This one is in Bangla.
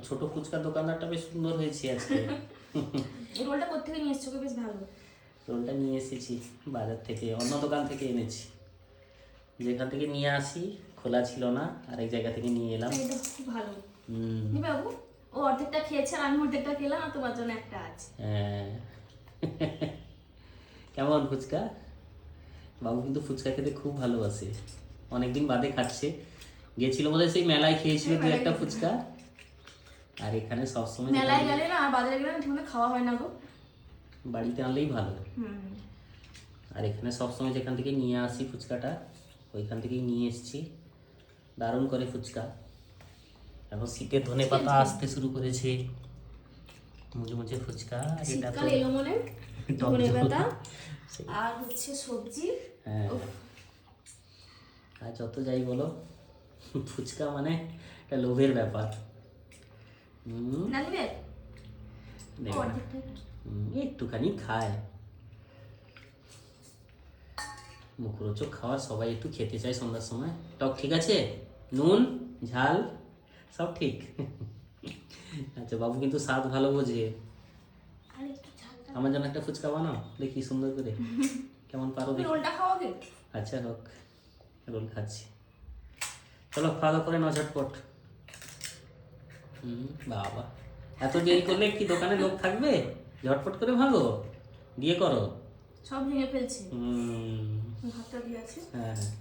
ছোট ফুচকা দোকানদারটা বেশ সুন্দর হয়েছে আজকে। এই রোলটা কোত্থেকে নিয়ে এসছো? বেশ ভালো। রোলটা নিয়ে এসেছি বাজার থেকে, অন্য দোকান থেকে এনেছি। যেখান থেকে নিয়ে আসি খোলা ছিল না, আর এক জায়গা থেকে নিয়ে এলাম। এটা খুব ভালো। হুম। নি বাবু, ও অর্ধেকটা খেয়েছে আর আমি অর্ধেকটা খেলাম, আর তোমার জন্য একটা আছে। হ্যাঁ। কেমন ফুচকা? বাবু কিন্তু ফুচকা খেতে খুব ভালোবাসে, অনেকদিন বাদে খাচ্ছে। গেছিল বোধহয় সেই মেলায়, খেয়েছিল দু একটা ফুচকা। আর এখানে সবসময় মেলায় গেলে না আর বাজারে গেলে না ঠিকমতো খাওয়া হয় না গো। বাড়িতে আনলেই ভালো। হুম। আর এখানে সবসময় যেখান থেকে নিয়ে আসি ফুচকাটা, ওইখান থেকেই নিয়ে এসেছি। দারুণ করে ফুচকা। এখন শীতের ধনেপাতা আসতে শুরু করেছে, মুচমুচে ফুচকা। আর এটা তো শীতকাল এলো মনে, টক ধনে ঝোল। পাতা সেই। আর হচ্ছে সবজি। হ্যাঁ। উফ, আর যত যাই বলো, ফুচকা মানে একটা লোভের ব্যাপার। না নিবে? দেবে না। অর্ধেকটা। একটুখানি খায়। মুখরোচক খাবার সবাই একটু খেতে চায় সন্ধ্যার সময়। টক ঠিক আছে, নুন ঝাল সব ঠিক। আচ্ছা, বাবু কিন্তু স্বাদ ভালো বোঝে। আর একটু ঝালটা। আমার জন্য একটা ফুচকা বানাও দেখি সুন্দর করে, কেমন পারো তুমি দেখি। রোলটা খাও আগে। আচ্ছা হোক, রোল খাচ্ছি। চলো খাওয়া দাওয়া করে নাও ঝটপট। বাবা, এত দেরি করলে কি দোকানে লোক থাকবে? ঝটপট করে ভাগো, দিয়ে করো। সব ভেঙে ফেলছে। হুম। ভাতটা দিয়ে আছে। হ্যাঁ হ্যাঁ।